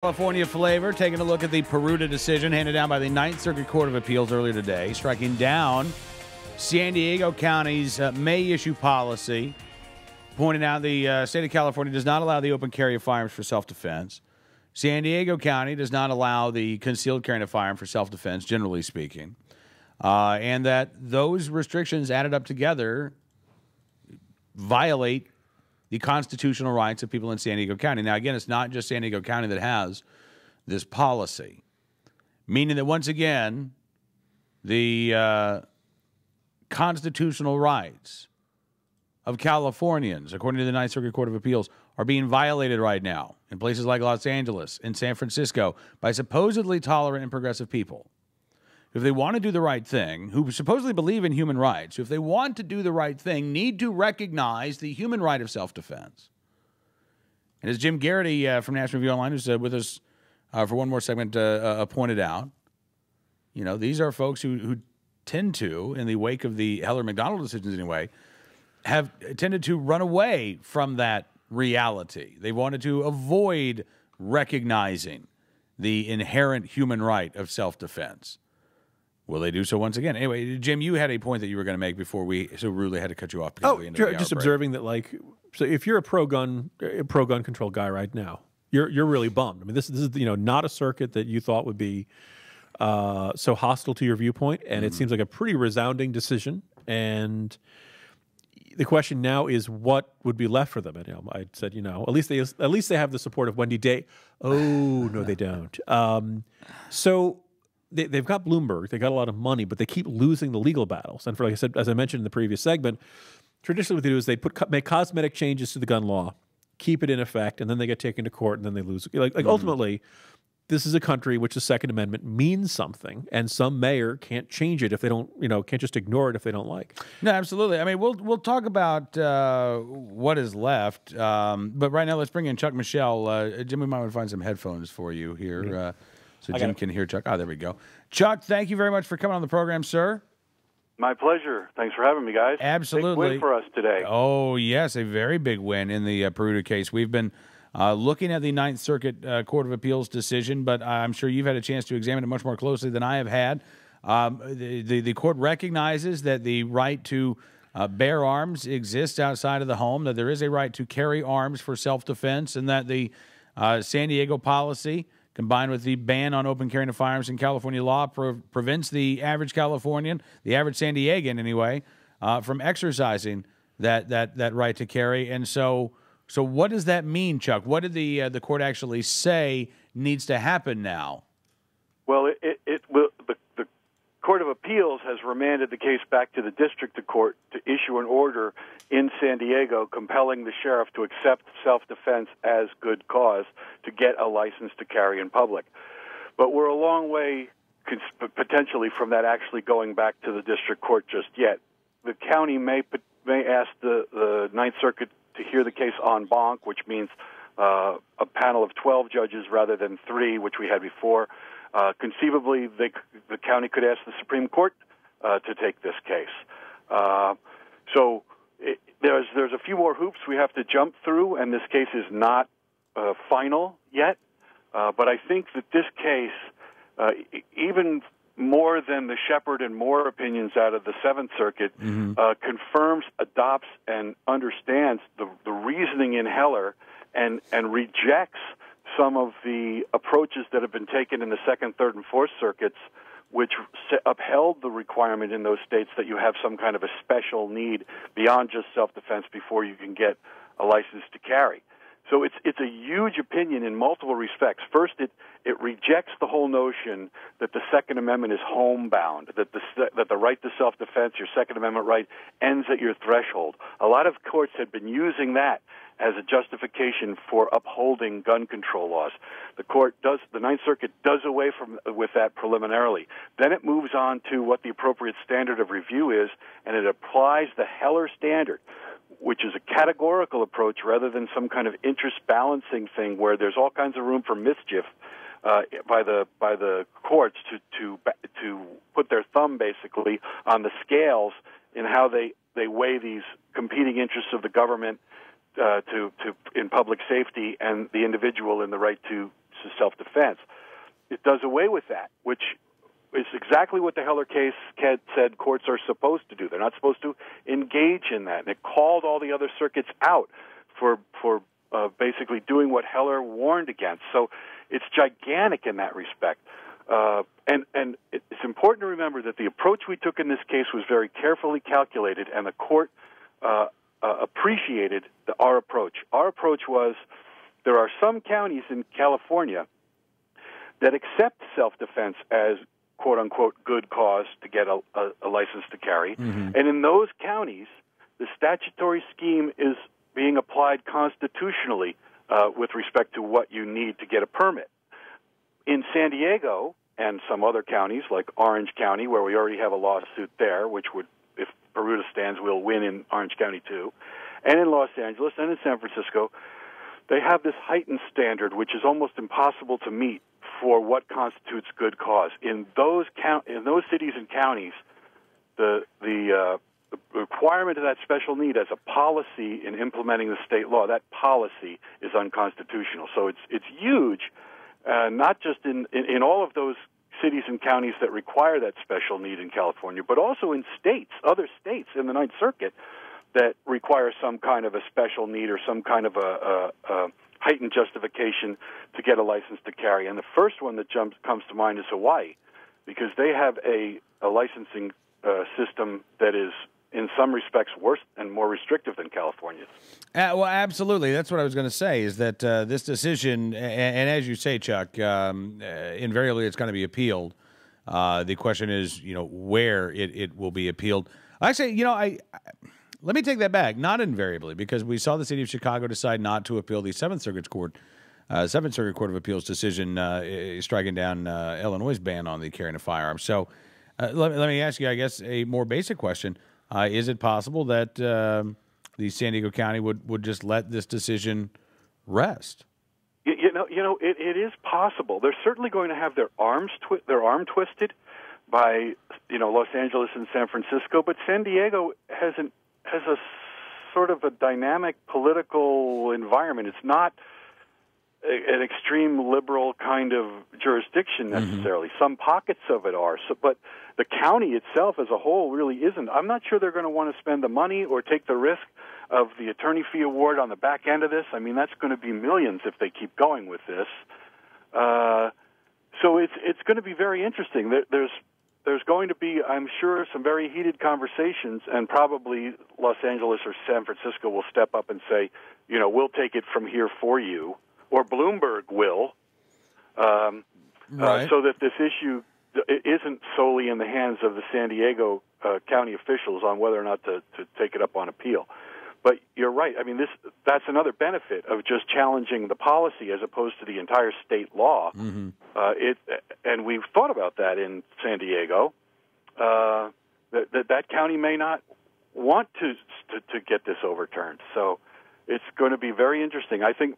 California flavor, taking a look at the Peruta decision handed down by the Ninth Circuit Court of Appeals earlier today, striking down San Diego County's May issue policy, pointing out the state of California does not allow the open carry of firearms for self-defense. San Diego County does not allow the concealed carrying of firearms for self-defense, generally speaking, and that those restrictions added up together violate the constitutional rights of people in San Diego County. Now, again, it's not just San Diego County that has this policy, meaning that, once again, the constitutional rights of Californians, according to the Ninth Circuit Court of Appeals, are being violated right now in places like Los Angeles and San Francisco by supposedly tolerant and progressive people. If they want to do the right thing, who supposedly believe in human rights, if they want to do the right thing, need to recognize the human right of self-defense. And as Jim Garrity from National Review Online, who's with us for one more segment, pointed out, you know, these are folks who tend to, in the wake of the Heller-McDonald decisions anyway, have tended to run away from that reality. They wanted to avoid recognizing the inherent human right of self-defense. Will they do so once again? Anyway, Jim, you had a point that you were going to make before we so rudely had to cut you off. Oh, sure. Just observing that, like, so if you're a pro-gun control guy right now, you're really bummed. I mean, this is not a circuit that you thought would be so hostile to your viewpoint, and it seems like a pretty resounding decision. And the question now is, what would be left for them? And I said, at least they have the support of Wendy Day. Oh no, they don't. So. They've got Bloomberg, they got a lot of money, but they keep losing the legal battles. And for, like I said, as I mentioned in the previous segment, traditionally what they do is they make cosmetic changes to the gun law, keep it in effect, and then they get taken to court, and then they lose. Ultimately, this is a country which the Second Amendment means something, and some mayor can't change it if they don't, can't just ignore it if they don't like. No, absolutely. I mean, we'll talk about what is left, but right now let's bring in Chuck Michel. Jim, we might want to find some headphones for you here. So Jim can hear Chuck. Oh, there we go. Chuck, thank you very much for coming on the program, sir. My pleasure. Thanks for having me, guys. Absolutely. Big win for us today. Oh, yes, a very big win in the Peruta case. We've been looking at the Ninth Circuit Court of Appeals decision, but I'm sure you've had a chance to examine it much more closely than I have had. The court recognizes that the right to bear arms exists outside of the home, that there is a right to carry arms for self-defense, and that the San Diego policy, combined with the ban on open carrying of firearms in California law, prevents the average Californian, the average San Diegan anyway, from exercising that right to carry. And so what does that mean, Chuck? What did the court actually say needs to happen now? Well, the Court of Appeals has remanded the case back to the district court to issue an order in San Diego compelling the sheriff to accept self-defense as good cause to get a license to carry in public. But we're a long way potentially from that actually going back to the district court just yet. The county may ask the Ninth Circuit to hear the case en banc, which means a panel of 12 judges rather than 3, which we had before. Conceivably, the county could ask the Supreme Court to take this case. There's a few more hoops we have to jump through, and this case is not final yet. But I think that this case, even more than the Shepard and Moore opinions out of the Seventh Circuit, confirms, adopts, and understands the reasoning in Heller and rejects some of the approaches that have been taken in the Second, Third, and Fourth Circuits, which upheld the requirement in those states that you have some kind of a special need beyond just self-defense before you can get a license to carry. So it's a huge opinion in multiple respects. First, it rejects the whole notion that the Second Amendment is homebound, that the right to self-defense, your Second Amendment right, ends at your threshold. A lot of courts had been using that as a justification for upholding gun control laws. The Ninth Circuit does away with that preliminarily. Then it moves on to what the appropriate standard of review is, and it applies the Heller standard, which is a categorical approach rather than some kind of interest balancing thing where there's all kinds of room for mischief by the courts to put their thumb basically on the scales in how they weigh these competing interests of the government in public safety and the individual in the right to to self-defense. It does away with that, which is exactly what the Heller case said courts are supposed to do. They're not supposed to engage in that. And it called all the other circuits out for basically doing what Heller warned against. So it's gigantic in that respect. And it's important to remember that the approach we took in this case was very carefully calculated, and the court appreciated our approach. Our approach was there are some counties in California that accept self-defense as quote-unquote good cause to get a license to carry. Mm-hmm. And in those counties, the statutory scheme is being applied constitutionally with respect to what you need to get a permit. In San Diego and some other counties, like Orange County, where we already have a lawsuit there, which would, if Peruta stands, we'll win in Orange County too, and in Los Angeles and in San Francisco, they have this heightened standard, which is almost impossible to meet for what constitutes good cause. In those cities and counties, the requirement of that special need as a policy in implementing the state law, that policy is unconstitutional. So it's huge, not just in all of those cities and counties that require that special need in California, but also in other states in the Ninth Circuit that require some kind of a special need or some kind of a heightened justification to get a license to carry. And the first one that comes to mind is Hawaii, because they have a licensing system that is, in some respects, worse and more restrictive than California's. Well, absolutely. That's what I was going to say, is that this decision, and as you say, Chuck, invariably it's going to be appealed. The question is, where it will be appealed. Actually, let me take that back. Not invariably, because we saw the city of Chicago decide not to appeal the Seventh Circuit Court of Appeals decision striking down Illinois' ban on the carrying of firearms. So let me ask you, I guess, a more basic question. Is it possible that the San Diego County would just let this decision rest? It is possible. They're certainly going to have their arm twisted by Los Angeles and San Francisco, but San Diego has a sort of a dynamic political environment. It's not an extreme liberal kind of jurisdiction necessarily. Mm-hmm. Some pockets of it are, but the county itself as a whole really isn't. I'm not sure they're going to want to spend the money or take the risk of the attorney fee award on the back end of this. I mean, that's going to be millions if they keep going with this. So it's going to be very interesting. There's going to be, I'm sure, some very heated conversations, and probably Los Angeles or San Francisco will step up and say, we'll take it from here for you, or Bloomberg will, right. So that this issue isn't solely in the hands of the San Diego county officials on whether or not to take it up on appeal. But you're right. I mean, that's another benefit of just challenging the policy as opposed to the entire state law. Mm-hmm. And we've thought about that in San Diego. That county may not want to get this overturned. So it's going to be very interesting. I think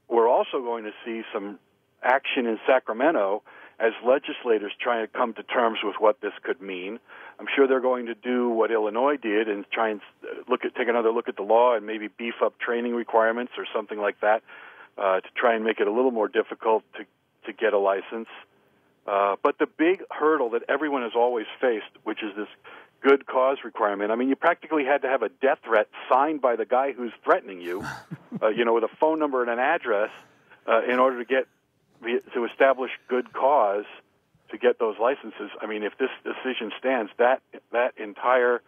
we're also going to see some action in Sacramento as legislators trying to come to terms with what this could mean. I'm sure they're going to do what Illinois did and try and take another look at the law and maybe beef up training requirements or something like that to try and make it a little more difficult to get a license. But the big hurdle that everyone has always faced, which is this good cause requirement. I mean, you practically had to have a death threat signed by the guy who's threatening you, with a phone number and an address in order to establish good cause to get those licenses. I mean, if this decision stands, that entire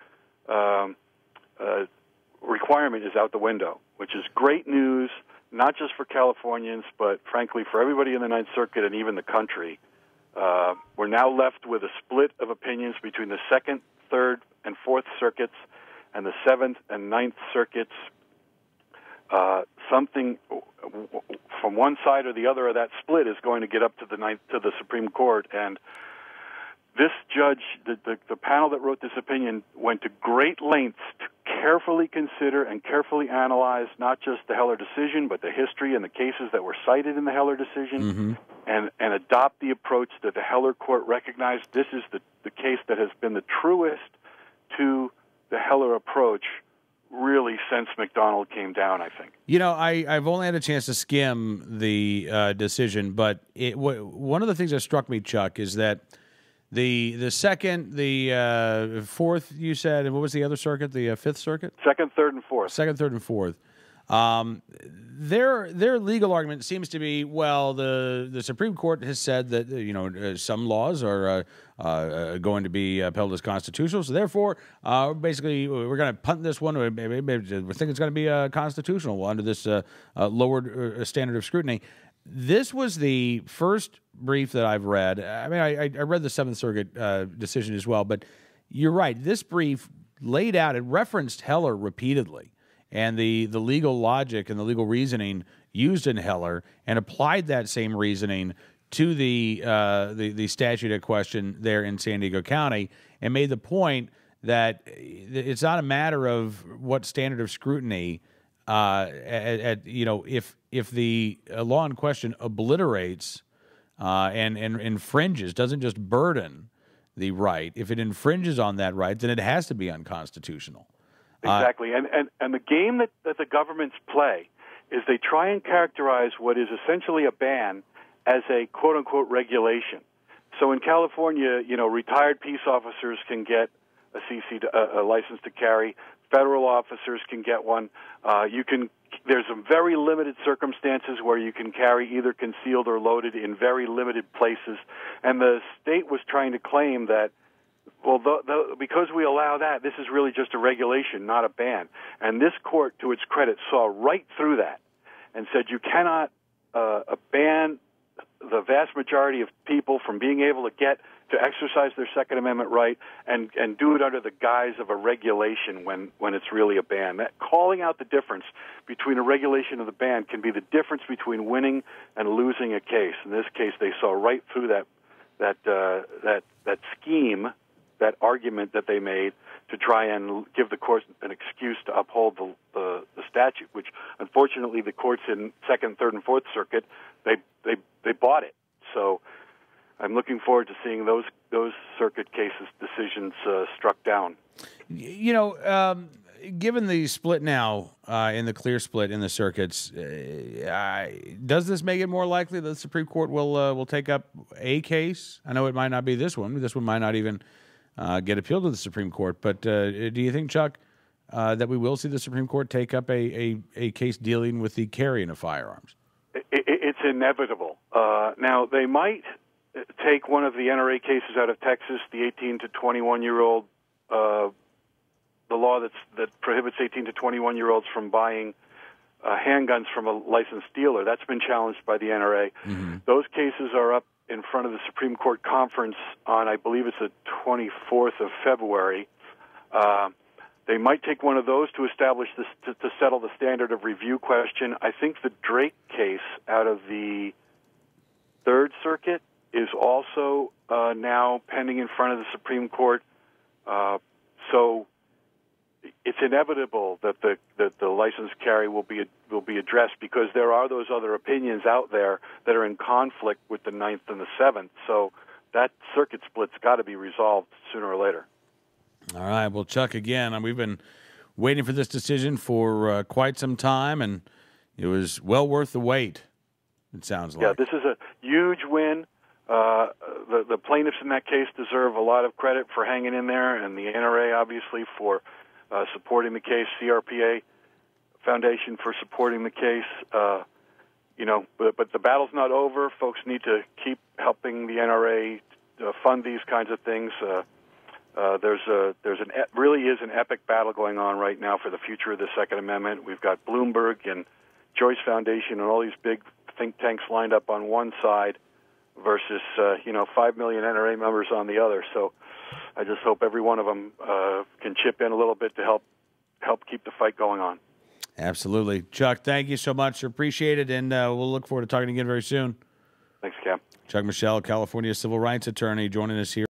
requirement is out the window, which is great news, not just for Californians, but frankly for everybody in the Ninth Circuit and even the country. We're now left with a split of opinions between the Second, Third, and Fourth Circuits and the Seventh and Ninth Circuits. Something from one side or the other of that split is going to get up to the Supreme Court, and this judge, the panel that wrote this opinion, went to great lengths to carefully consider and carefully analyze not just the Heller decision, but the history and the cases that were cited in the Heller decision, and adopt the approach that the Heller court recognized. This is the case that has been the truest to the Heller approach really since McDonald came down, I think. You know, I've only had a chance to skim the decision, but one of the things that struck me, Chuck, is that the second, the fourth, you said, and what was the other circuit? The Fifth Circuit? Second, third, and fourth. Second, third, and fourth. Their legal argument seems to be, well, the Supreme Court has said that some laws are going to be upheld as constitutional, so therefore, basically, we're going to punt this one. Maybe we think it's going to be constitutional under this lowered standard of scrutiny. This was the first brief that I've read. I mean, I read the Seventh Circuit decision as well, but you're right. This brief laid out, it referenced Heller repeatedly, and the legal logic and the legal reasoning used in Heller, and applied that same reasoning to the statute at question there in San Diego County, and made the point that it's not a matter of what standard of scrutiny. If the law in question obliterates and infringes, doesn't just burden the right. If it infringes on that right, then it has to be unconstitutional. Exactly. And the game that the governments play is they try and characterize what is essentially a ban as a quote-unquote regulation. So in California, retired peace officers can get a license to carry. Federal officers can get one. There's some very limited circumstances where you can carry either concealed or loaded in very limited places. And the state was trying to claim that, well, because we allow that, this is really just a regulation, not a ban. And this court, to its credit, saw right through that and said you cannot ban the vast majority of people from being able to exercise their Second Amendment right and do it under the guise of a regulation when it's really a ban. Calling out the difference between a regulation and the ban can be the difference between winning and losing a case. In this case, they saw right through that scheme, that argument that they made to try and give the courts an excuse to uphold the statute, which unfortunately the courts in Second, Third, and Fourth Circuit, they bought it. So I'm looking forward to seeing those circuit cases decisions struck down. Given the split now in the clear split in the circuits, does this make it more likely that the Supreme Court will take up a case? I know it might not be this one. This one might not even get appealed to the Supreme Court. But do you think, Chuck, that we will see the Supreme Court take up a case dealing with the carrying of firearms? It's inevitable. Now, they might take one of the NRA cases out of Texas, the 18 to 21-year-old, the law that prohibits 18 to 21-year-olds from buying handguns from a licensed dealer. That's been challenged by the NRA. Mm-hmm. Those cases are up in front of the Supreme Court conference on, I believe it's the 24th of February. They might take one of those to establish this, to settle the standard of review question. I think the Drake case out of the Third Circuit is also now pending in front of the Supreme Court. So it's inevitable that the license carry will be addressed, because there are those other opinions out there that are in conflict with the Ninth and the Seventh. So that circuit split's got to be resolved sooner or later. All right. Well, Chuck, again, we've been waiting for this decision for quite some time, and it was well worth the wait, it sounds like. Yeah, this is a huge win. The plaintiffs in that case deserve a lot of credit for hanging in there, and the NRA, obviously, for supporting the case, CRPA Foundation for supporting the case. But the battle's not over. Folks need to keep helping the NRA fund these kinds of things. Really is an epic battle going on right now for the future of the Second Amendment. We've got Bloomberg and Joyce Foundation and all these big think tanks lined up on one side versus 5 million NRA members on the other. So I just hope every one of them can chip in a little bit to help keep the fight going on. Absolutely. Chuck, thank you so much. Appreciate it, and we'll look forward to talking again very soon. Thanks, Cam. Chuck Michel, California civil rights attorney, joining us here.